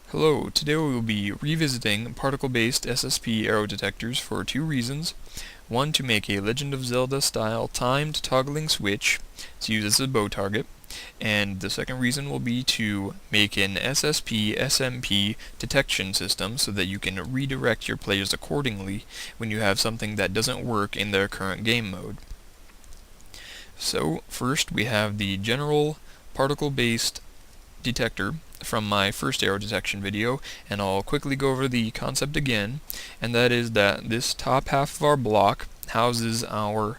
Hello, today we will be revisiting particle-based SSP arrow detectors for two reasons. One, to make a Legend of Zelda style timed toggling switch to use as a bow target, and the second reason will be to make an SSP SMP detection system so that you can redirect your players accordingly when you have something that doesn't work in their current game mode. So first we have the general particle-based detector from my first arrow detection video, and I'll quickly go over the concept again, and that is that this top half of our block houses our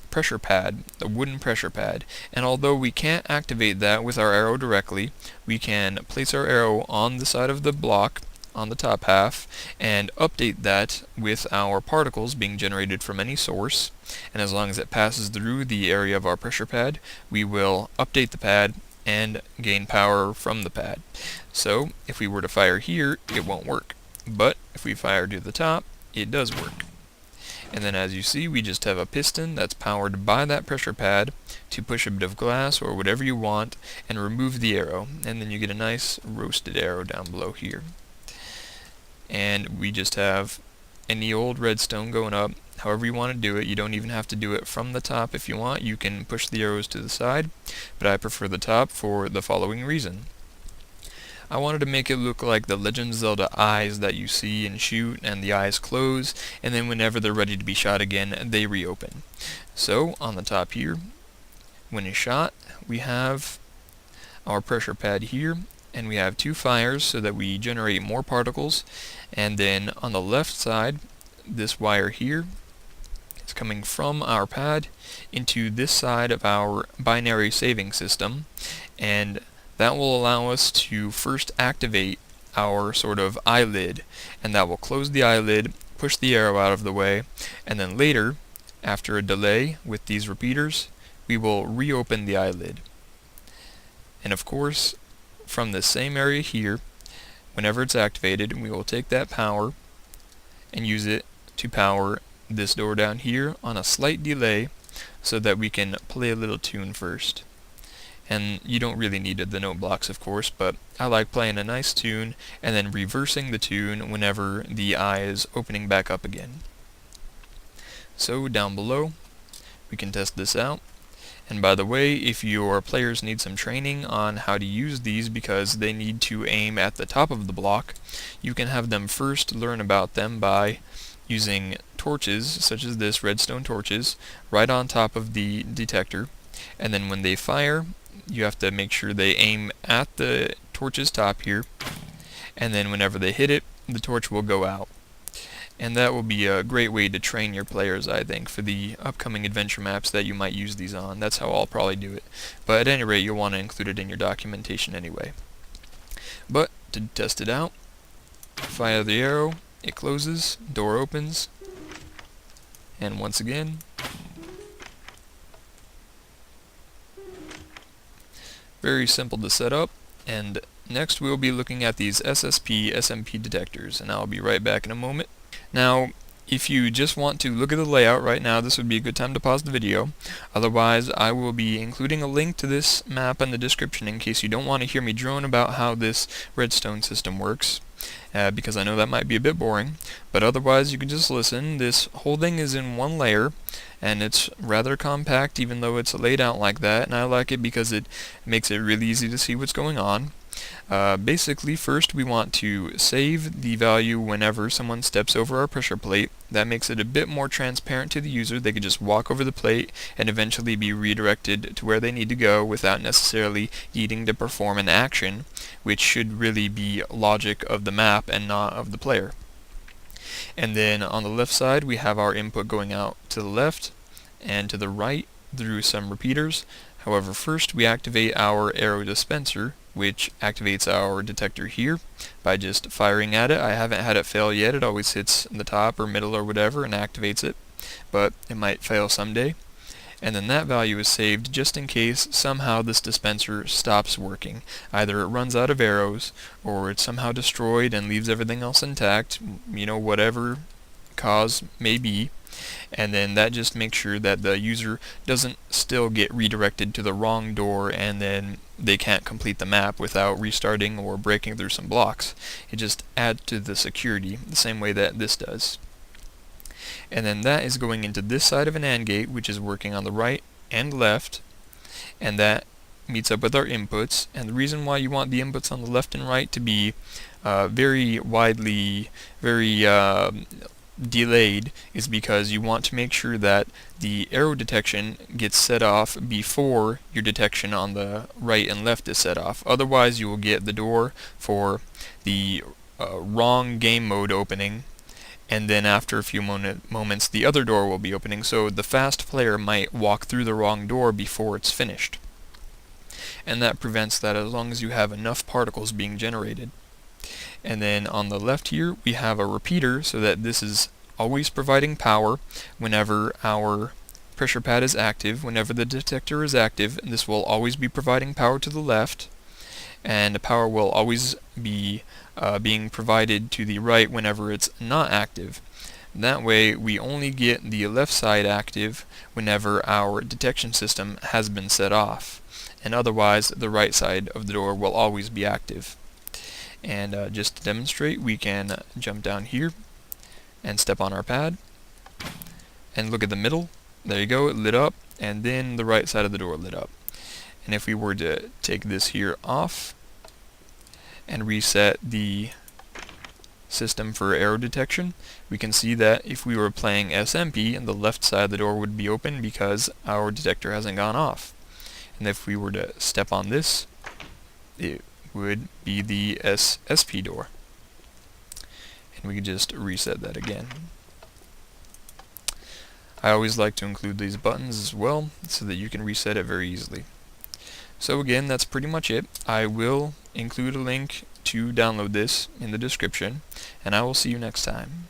pressure pad, a wooden pressure pad, and although we can't activate that with our arrow directly, we can place our arrow on the side of the block on the top half and update that with our particles being generated from any source, and as long as it passes through the area of our pressure pad, we will update the pad and gain power from the pad. So if we were to fire here, it won't work, but if we fire to the top, it does work. And then as you see, we just have a piston that's powered by that pressure pad to push a bit of glass or whatever you want and remove the arrow, and then you get a nice roasted arrow down below here. And we just have any old redstone going up. However you want to do it, you don't even have to do it from the top. If you want, you can push the arrows to the side, but I prefer the top for the following reason. I wanted to make it look like the Legend of Zelda eyes that you see and shoot, and the eyes close, and then whenever they're ready to be shot again, they reopen. So, on the top here, when it's shot, we have our pressure pad here, and we have two fires so that we generate more particles, and then on the left side, this wire here is coming from our pad into this side of our binary saving system, and that will allow us to first activate our sort of eyelid, and that will close the eyelid, push the arrow out of the way, and then later, after a delay with these repeaters, we will reopen the eyelid. And of course, from this same area here, whenever it's activated, we will take that power and use it to power this door down here on a slight delay so that we can play a little tune first. And you don't really need the note blocks, of course, but I like playing a nice tune and then reversing the tune whenever the eye is opening back up again. So down below, we can test this out. And by the way, if your players need some training on how to use these because they need to aim at the top of the block, you can have them first learn about them by using torches, such as this, redstone torches, right on top of the detector, and then when they fire, you have to make sure they aim at the torch's top here, and then whenever they hit it, the torch will go out. And that will be a great way to train your players, I think, for the upcoming adventure maps that you might use these on. That's how I'll probably do it. But at any rate, you'll want to include it in your documentation anyway. But to test it out, fire the arrow, it closes, door opens, and once again, very simple to set up. And next we'll be looking at these SSP SMP detectors, and I'll be right back in a moment. Now, if you just want to look at the layout right now, this would be a good time to pause the video. Otherwise, I will be including a link to this map in the description in case you don't want to hear me drone about how this redstone system works, because I know that might be a bit boring. But otherwise, you can just listen. This whole thing is in one layer, and it's rather compact even though it's laid out like that, and I like it because it makes it really easy to see what's going on. Basically, first we want to save the value whenever someone steps over our pressure plate. That makes it a bit more transparent to the user. They could just walk over the plate and eventually be redirected to where they need to go without necessarily needing to perform an action, which should really be logic of the map and not of the player. And then on the left side we have our input going out to the left and to the right through some repeaters. However, first we activate our arrow dispenser, which activates our detector here by just firing at it. I haven't had it fail yet. It always hits the top or middle or whatever and activates it, but it might fail someday. And then that value is saved just in case somehow this dispenser stops working. Either it runs out of arrows, or it's somehow destroyed and leaves everything else intact, you know, whatever cause may be, and then that just makes sure that the user doesn't still get redirected to the wrong door and then they can't complete the map without restarting or breaking through some blocks. It just adds to the security the same way that this does. And then that is going into this side of an AND gate, which is working on the right and left, and that meets up with our inputs. And the reason why you want the inputs on the left and right to be very delayed is because you want to make sure that the arrow detection gets set off before your detection on the right and left is set off. Otherwise you will get the door for the wrong game mode opening, and then after a few moments the other door will be opening, so the fast player might walk through the wrong door before it's finished. And that prevents that as long as you have enough particles being generated. And then on the left here we have a repeater, so that this is always providing power whenever our pressure pad is active. Whenever the detector is active, this will always be providing power to the left, and the power will always be being provided to the right whenever it's not active. That way we only get the left side active whenever our detection system has been set off, and otherwise the right side of the door will always be active. And just to demonstrate, we can jump down here and step on our pad and look at the middle. There you go, it lit up, and then the right side of the door lit up. And if we were to take this here off and reset the system for arrow detection, we can see that if we were playing SMP, and the left side of the door would be open because our detector hasn't gone off. And if we were to step on this, it would be the SSP door. And we could just reset that again. I always like to include these buttons as well so that you can reset it very easily. So again, that's pretty much it. I will include a link to download this in the description, and I will see you next time.